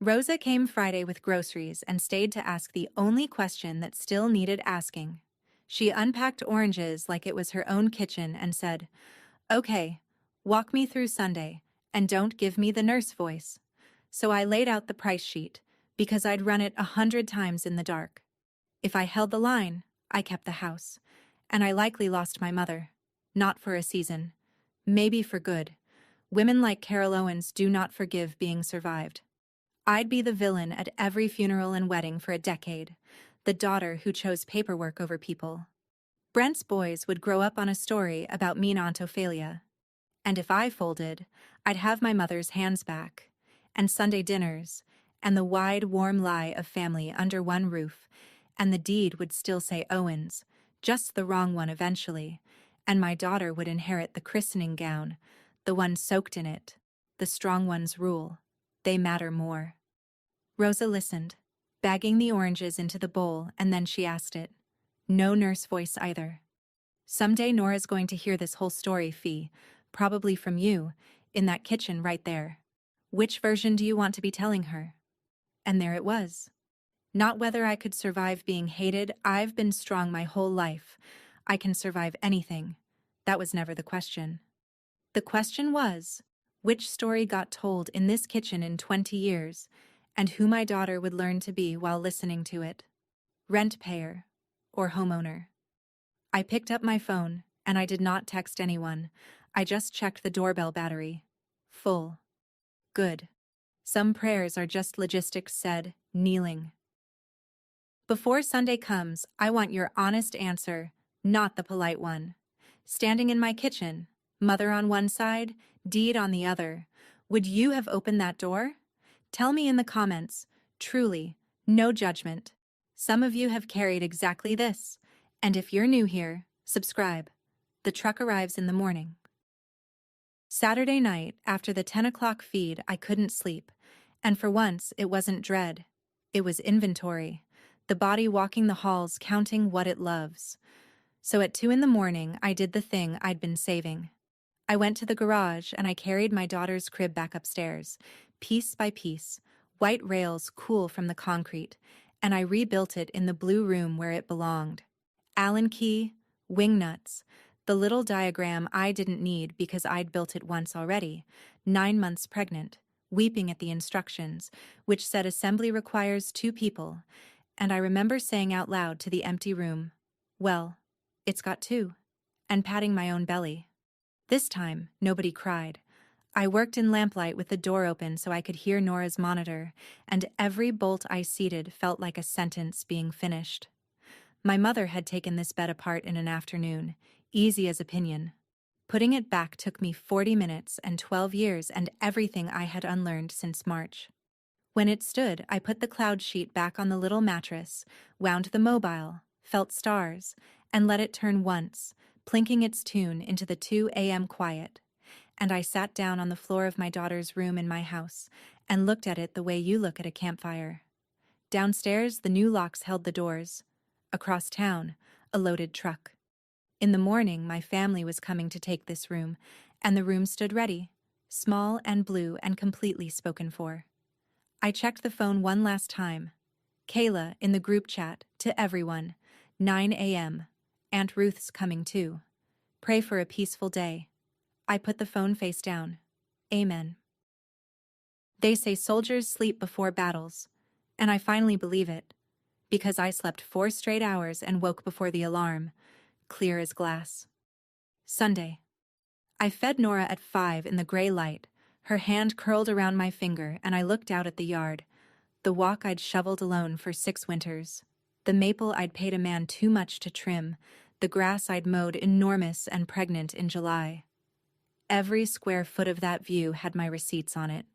S1: Rosa came Friday with groceries and stayed to ask the only question that still needed asking. She unpacked oranges like it was her own kitchen and said, "Okay, walk me through Sunday, and don't give me the nurse voice." So I laid out the price sheet, because I'd run it 100 times in the dark. If I held the line, I kept the house, and I likely lost my mother. Not for a season. Maybe for good. Women like Carol Owens do not forgive being survived. I'd be the villain at every funeral and wedding for a decade, the daughter who chose paperwork over people. Brent's boys would grow up on a story about mean Aunt Ophelia. And if I folded, I'd have my mother's hands back, and Sunday dinners, and the wide, warm lie of family under one roof, and the deed would still say Owens, just the wrong one eventually, and my daughter would inherit the christening gown, the one soaked in it. The strong ones rule. They matter more. Rosa listened, bagging the oranges into the bowl, and then she asked it. No nurse voice either. "Someday Nora's going to hear this whole story, Fee, probably from you, in that kitchen right there. Which version do you want to be telling her?" And there it was. Not whether I could survive being hated. I've been strong my whole life. I can survive anything. That was never the question. The question was, which story got told in this kitchen in 20 years, and who my daughter would learn to be while listening to it. Rent payer or homeowner. I picked up my phone, and I did not text anyone. I just checked the doorbell battery. Full. Good. Some prayers are just logistics said, kneeling. Before Sunday comes, I want your honest answer, not the polite one. Standing in my kitchen, Mother on one side, deed on the other. Would you have opened that door? Tell me in the comments. Truly, no judgment. Some of you have carried exactly this. And if you're new here, subscribe. The truck arrives in the morning. Saturday night, after the 10 o'clock feed, I couldn't sleep. And for once, it wasn't dread. It was inventory. The body walking the halls, counting what it loves. So at 2 in the morning, I did the thing I'd been saving. I went to the garage and I carried my daughter's crib back upstairs, piece by piece, white rails cool from the concrete, and I rebuilt it in the blue room where it belonged. Allen key, wing nuts, the little diagram I didn't need because I'd built it once already, 9 months pregnant, weeping at the instructions, which said assembly requires 2 people, and I remember saying out loud to the empty room, "Well, it's got 2," and patting my own belly. This time, nobody cried. I worked in lamplight with the door open so I could hear Nora's monitor, and every bolt I seated felt like a sentence being finished. My mother had taken this bed apart in an afternoon, easy as a pinion. Putting it back took me 40 minutes and 12 years and everything I had unlearned since March. When it stood, I put the cloud sheet back on the little mattress, wound the mobile, felt stars, and let it turn once, plinking its tune into the 2 a.m. quiet. And I sat down on the floor of my daughter's room in my house and looked at it the way you look at a campfire. Downstairs, the new locks held the doors. Across town, a loaded truck. In the morning, my family was coming to take this room, and the room stood ready, small and blue and completely spoken for. I checked the phone one last time. Kayla, in the group chat, to everyone, 9 a.m. Aunt Ruth's coming too. Pray for a peaceful day. I put the phone face down. Amen. They say soldiers sleep before battles, and I finally believe it, because I slept 4 straight hours and woke before the alarm, clear as glass. Sunday. I fed Nora at 5 in the gray light, her hand curled around my finger, and I looked out at the yard, the walk I'd shoveled alone for 6 winters, the maple I'd paid a man too much to trim, the grass I'd mowed enormous and pregnant in July. Every square foot of that view had my receipts on it.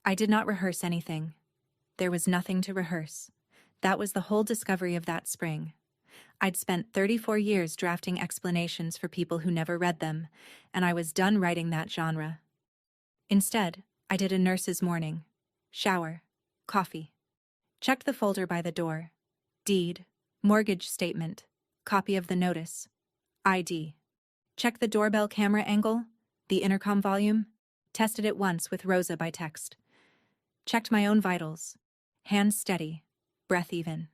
S1: I did not rehearse anything. There was nothing to rehearse. That was the whole discovery of that spring. I'd spent 34 years drafting explanations for people who never read them, and I was done writing that genre. Instead, I did a nurse's morning. Shower. Coffee. Checked the folder by the door. Deed. Mortgage statement. Copy of the notice. ID. Checked the doorbell camera angle. The intercom volume. Tested it once with Rosa by text. Checked my own vitals. Hands steady. Breath even.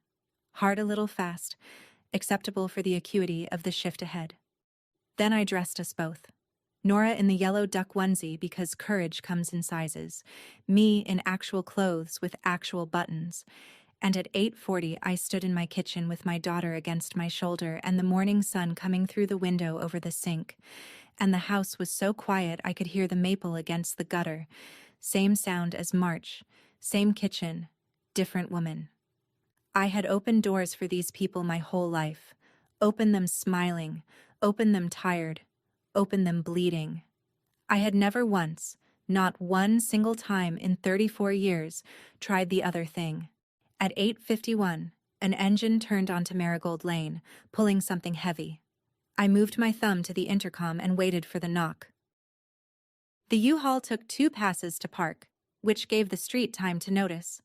S1: Heart a little fast. Acceptable for the acuity of the shift ahead. Then I dressed us both. Nora in the yellow duck onesie because courage comes in sizes. Me in actual clothes with actual buttons. And at 8:40 I stood in my kitchen with my daughter against my shoulder and the morning sun coming through the window over the sink. And the house was so quiet I could hear the maple against the gutter. Same sound as March. Same kitchen. Different woman. I had opened doors for these people my whole life. Opened them smiling. Opened them tired. Opened them bleeding. I had never once, not one single time in 34 years, tried the other thing. At 8:51, an engine turned onto Marigold Lane, pulling something heavy. I moved my thumb to the intercom and waited for the knock. The U-Haul took 2 passes to park, which gave the street time to notice.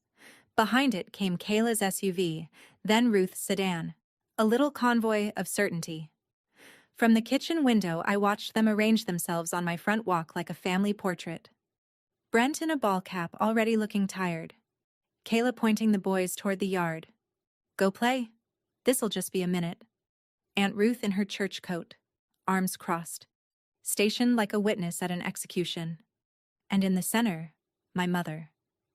S1: Behind it came Kayla's SUV, then Ruth's sedan, a little convoy of certainty. From the kitchen window, I watched them arrange themselves on my front walk like a family portrait. Brent in a ball cap, already looking tired. Kayla pointing the boys toward the yard. Go play. This'll just be a minute. Aunt Ruth in her church coat, arms crossed, stationed like a witness at an execution. And in the center, my mother,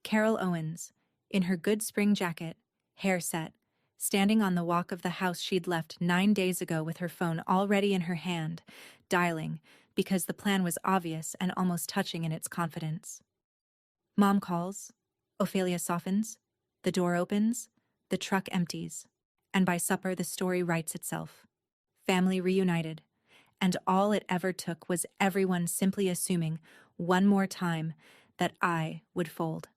S1: Carol Owens, in her good spring jacket, hair set, standing on the walk of the house she'd left 9 days ago with her phone already in her hand, dialing, because the plan was obvious and almost touching in its confidence. Mom calls, Ophelia softens, the door opens, the truck empties, and by supper the story writes itself. Family reunited, and all it ever took was everyone simply assuming, one more time, that I would fold.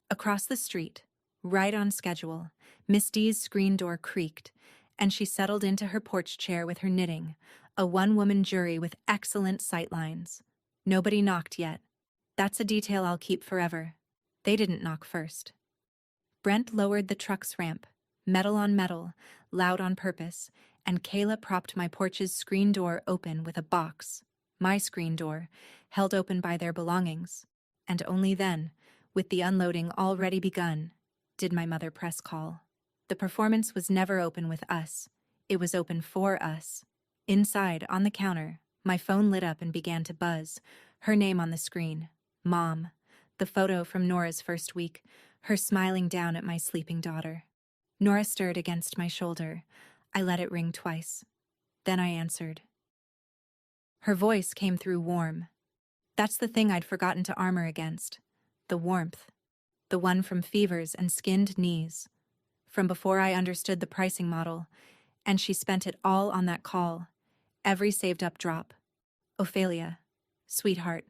S1: Across the street, right on schedule, Miss D's screen door creaked, and she settled into her porch chair with her knitting, a one-woman jury with excellent sightlines. Nobody knocked yet. That's a detail I'll keep forever. They didn't knock first. Brent lowered the truck's ramp, metal on metal, loud on purpose, and Kayla propped my porch's screen door open with a box, my screen door, held open by their belongings. And only then, with the unloading already begun, did my mother press call. The performance was never open with us. It was open for us. Inside, on the counter, my phone lit up and began to buzz, her name on the screen. Mom. The photo from Nora's first week, her smiling down at my sleeping daughter. Nora stirred against my shoulder. I let it ring twice. Then I answered. Her voice came through warm. That's the thing I'd forgotten to armor against. The warmth. The one from fevers and skinned knees. From before I understood the pricing model, and she spent it all on that call. Every saved-up drop. Ophelia. Sweetheart.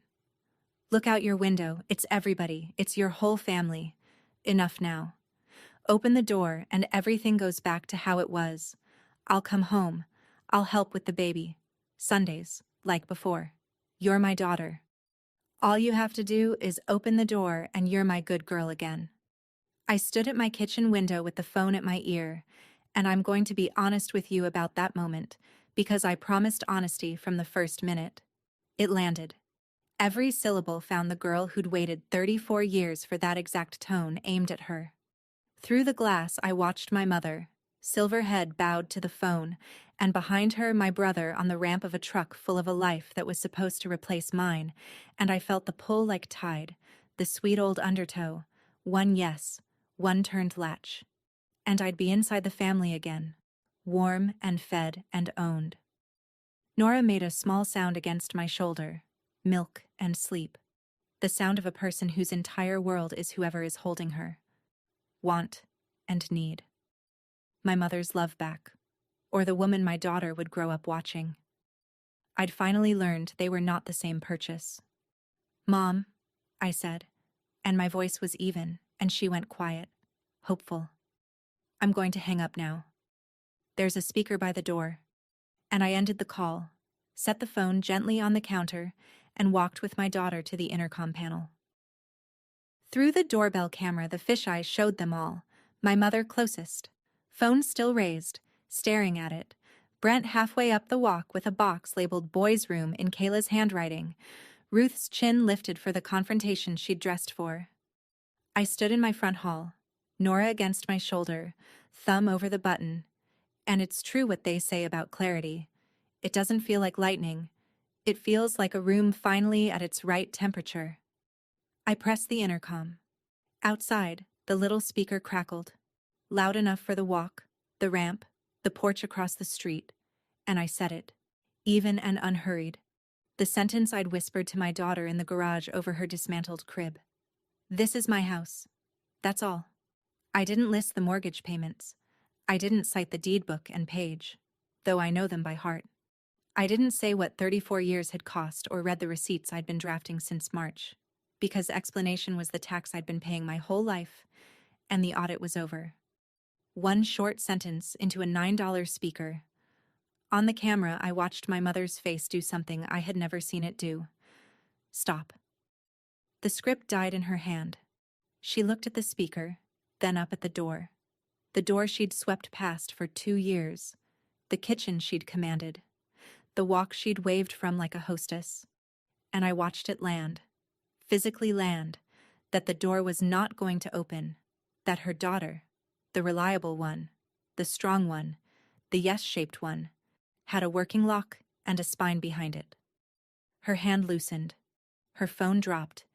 S1: Look out your window. It's everybody. It's your whole family. Enough now. Open the door and everything goes back to how it was. I'll come home. I'll help with the baby. Sundays, like before. You're my daughter. All you have to do is open the door and you're my good girl again. I stood at my kitchen window with the phone at my ear, and I'm going to be honest with you about that moment, because I promised honesty from the first minute. It landed. Every syllable found the girl who'd waited 34 years for that exact tone aimed at her. Through the glass, I watched my mother, silver head bowed to the phone, and behind her my brother on the ramp of a truck full of a life that was supposed to replace mine, and I felt the pull like tide, the sweet old undertow, one yes, one turned latch. And I'd be inside the family again, warm and fed and owned. Nora made a small sound against my shoulder, milk and sleep, the sound of a person whose entire world is whoever is holding her. Want and need. My mother's love back, or the woman my daughter would grow up watching. I'd finally learned they were not the same purchase. Mom, I said, and my voice was even, and she went quiet, hopeful. I'm going to hang up now. There's a speaker by the door. And I ended the call, set the phone gently on the counter, and walked with my daughter to the intercom panel. Through the doorbell camera, the fisheye showed them all, my mother closest, phone still raised, staring at it, Brent halfway up the walk with a box labeled Boys' Room in Kayla's handwriting, Ruth's chin lifted for the confrontation she'd dressed for. I stood in my front hall, Nora against my shoulder, thumb over the button, and it's true what they say about clarity. It doesn't feel like lightning. It feels like a room finally at its right temperature. I pressed the intercom. Outside, the little speaker crackled, loud enough for the walk, the ramp, the porch across the street, and I said it, even and unhurried, the sentence I'd whispered to my daughter in the garage over her dismantled crib. This is my house. That's all. I didn't list the mortgage payments. I didn't cite the deed book and page, though I know them by heart. I didn't say what 34 years had cost or read the receipts I'd been drafting since March, because explanation was the tax I'd been paying my whole life, and the audit was over. One short sentence into a $9 speaker. On the camera, I watched my mother's face do something I had never seen it do. Stop. The script died in her hand. She looked at the speaker, then up at the door she'd swept past for 2 years, the kitchen she'd commanded, the walk she'd waved from like a hostess. And I watched it land, physically land, that the door was not going to open, that her daughter, the reliable one, the strong one, the yes-shaped one, had a working lock and a spine behind it. Her hand loosened, her phone dropped,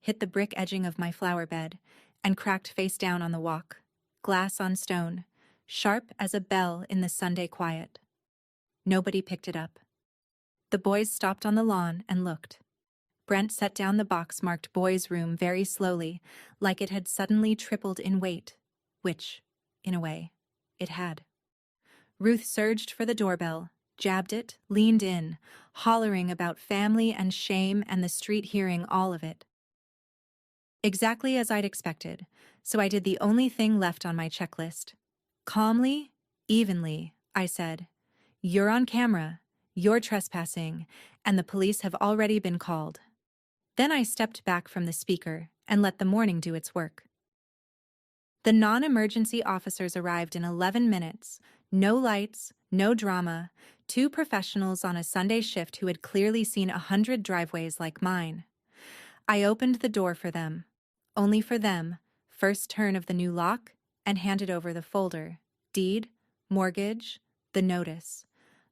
S1: hit the brick edging of my flower bed, and cracked face down on the walk, glass on stone, sharp as a bell in the Sunday quiet. Nobody picked it up. The boys stopped on the lawn and looked. Brent set down the box marked Boys' Room very slowly, like it had suddenly tripled in weight, which, in a way, it had. Ruth surged for the doorbell, jabbed it, leaned in, hollering about family and shame and the street hearing all of it. Exactly as I'd expected, so I did the only thing left on my checklist. Calmly, evenly, I said, "You're on camera, you're trespassing, and the police have already been called." Then I stepped back from the speaker and let the morning do its work. The non-emergency officers arrived in 11 minutes. No lights, no drama, two professionals on a Sunday shift who had clearly seen 100 driveways like mine. I opened the door for them. Only for them, first turn of the new lock, and handed over the folder. Deed, mortgage, the notice.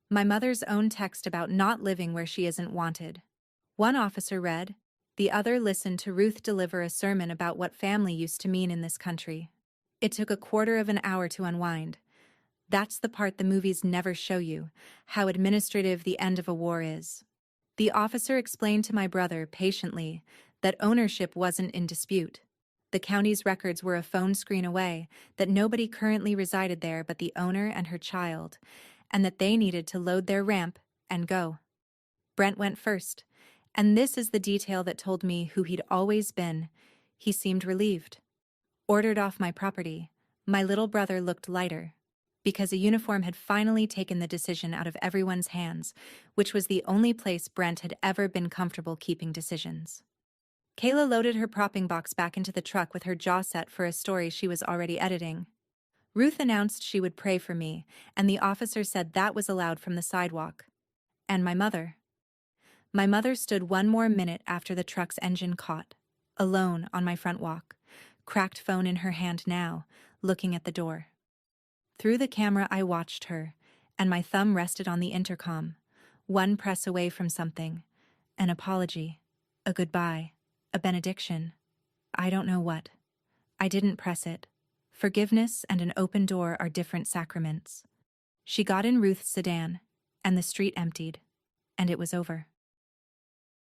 S1: My mother's own text about not living where she isn't wanted. One officer read, the other listened to Ruth deliver a sermon about what family used to mean in this country. It took a quarter of an hour to unwind. That's the part the movies never show you, how administrative the end of a war is. The officer explained to my brother, patiently, that ownership wasn't in dispute. The county's records were a phone screen away, that nobody currently resided there but the owner and her child, and that they needed to load their ramp and go. Brent went first, and this is the detail that told me who he'd always been. He seemed relieved. Ordered off my property, my little brother looked lighter, because a uniform had finally taken the decision out of everyone's hands, which was the only place Brent had ever been comfortable keeping decisions. Kayla loaded her propping box back into the truck with her jaw set for a story she was already editing. Ruth announced she would pray for me, and the officer said that was allowed from the sidewalk. And my mother. My mother stood one more minute after the truck's engine caught, alone on my front walk, cracked phone in her hand now, looking at the door. Through the camera I watched her, and my thumb rested on the intercom, one press away from something, an apology, a goodbye, a benediction. I don't know what. I didn't press it. Forgiveness and an open door are different sacraments. She got in Ruth's sedan, and the street emptied, and it was over.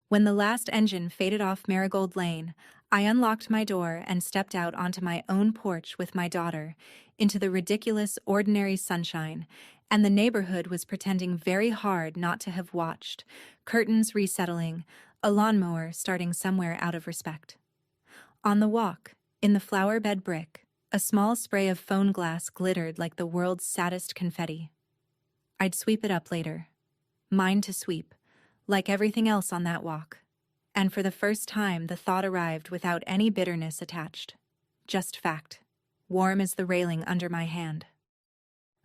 S1: When the last engine faded off Marigold Lane, I unlocked my door and stepped out onto my own porch with my daughter, into the ridiculous, ordinary sunshine, and the neighborhood was pretending very hard not to have watched, curtains resettling, a lawnmower starting somewhere out of respect. On the walk, in the flower bed brick, a small spray of phone glass glittered like the world's saddest confetti. I'd sweep it up later. Mine to sweep, like everything else on that walk. And for the first time, the thought arrived without any bitterness attached. Just fact. Warm as the railing under my hand.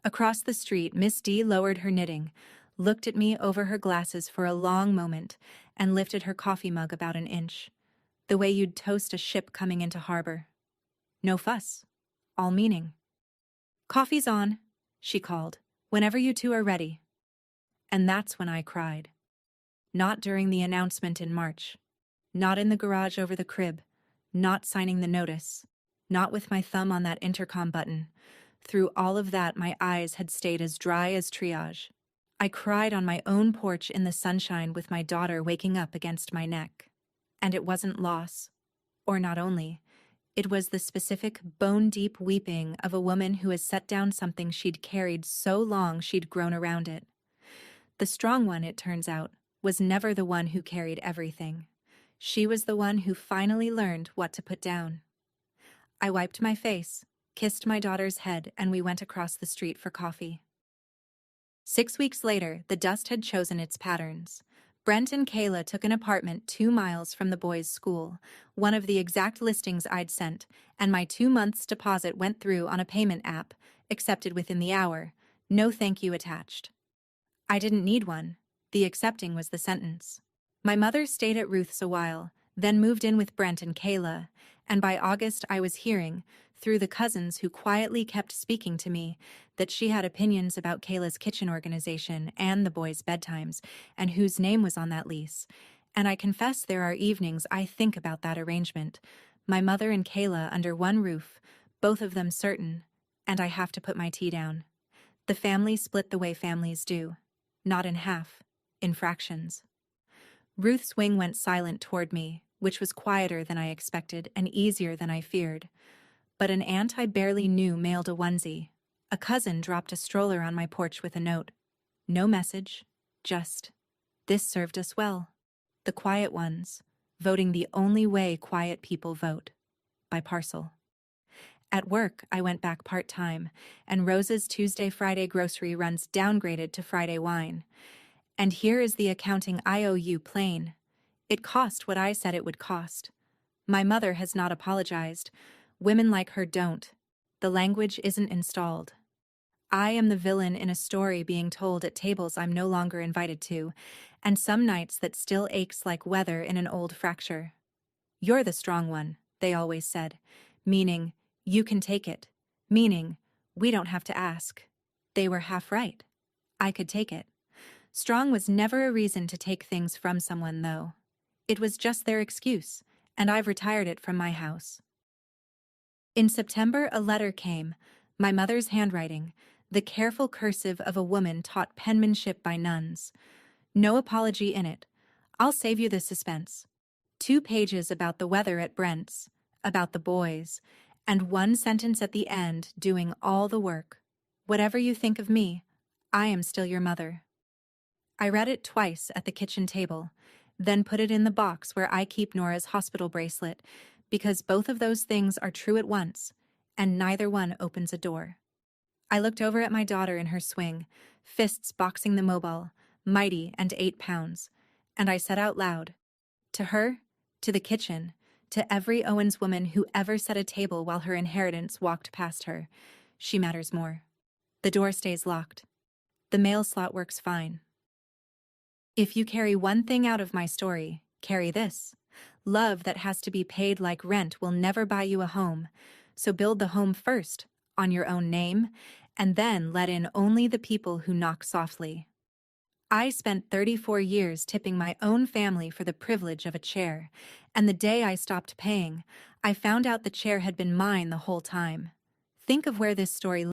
S1: Across the street, Miss D lowered her knitting, looked at me over her glasses for a long moment, and lifted her coffee mug about an inch, the way you'd toast a ship coming into harbor. No fuss. All meaning. "Coffee's on," she called, "whenever you two are ready." And that's when I cried. Not during the announcement in March. Not in the garage over the crib. Not signing the notice. Not with my thumb on that intercom button. Through all of that, my eyes had stayed as dry as triage. I cried on my own porch in the sunshine with my daughter waking up against my neck. And it wasn't loss. Or not only. It was the specific, bone-deep weeping of a woman who has set down something she'd carried so long she'd grown around it. The strong one, it turns out, was never the one who carried everything. She was the one who finally learned what to put down. I wiped my face, kissed my daughter's head, and we went across the street for coffee. 6 weeks later, the dust had chosen its patterns. Brent and Kayla took an apartment 2 miles from the boys' school, one of the exact listings I'd sent, and my 2 months' deposit went through on a payment app, accepted within the hour, no thank you attached. I didn't need one. The accepting was the sentence. My mother stayed at Ruth's a while, then moved in with Brent and Kayla, and by August I was hearing, through the cousins who quietly kept speaking to me, that she had opinions about Kayla's kitchen organization and the boys' bedtimes, and whose name was on that lease. And I confess there are evenings I think about that arrangement, my mother and Kayla under one roof, both of them certain, and I have to put my tea down. The family split the way families do, not in half. In fractions. Ruth's wing went silent toward me, which was quieter than I expected and easier than I feared. But an aunt I barely knew mailed a onesie. A cousin dropped a stroller on my porch with a note. No message, just, "This served us well." The quiet ones, voting the only way quiet people vote, by parcel. At work, I went back part-time, and Rose's Tuesday-Friday grocery runs downgraded to Friday wine. And here is the accounting I owe you plain. It cost what I said it would cost. My mother has not apologized. Women like her don't. The language isn't installed. I am the villain in a story being told at tables I'm no longer invited to, and some nights that still aches like weather in an old fracture. "You're the strong one," they always said, meaning, "You can take it," meaning, "We don't have to ask." They were half right. I could take it. Strong was never a reason to take things from someone, though. It was just their excuse, and I've retired it from my house. In September, a letter came, my mother's handwriting, the careful cursive of a woman taught penmanship by nuns. No apology in it. I'll save you the suspense. 2 pages about the weather at Brent's, about the boys, and 1 sentence at the end doing all the work. "Whatever you think of me, I am still your mother." I read it twice at the kitchen table, then put it in the box where I keep Nora's hospital bracelet, because both of those things are true at once, and neither one opens a door. I looked over at my daughter in her swing, fists boxing the mobile, mighty and 8 pounds, and I said out loud, to her, to the kitchen, to every Owens woman who ever set a table while her inheritance walked past her, she matters more. The door stays locked. The mail slot works fine. If you carry one thing out of my story, carry this. Love that has to be paid like rent will never buy you a home, so build the home first, on your own name, and then let in only the people who knock softly. I spent 34 years tipping my own family for the privilege of a chair, and the day I stopped paying, I found out the chair had been mine the whole time. Think of where this story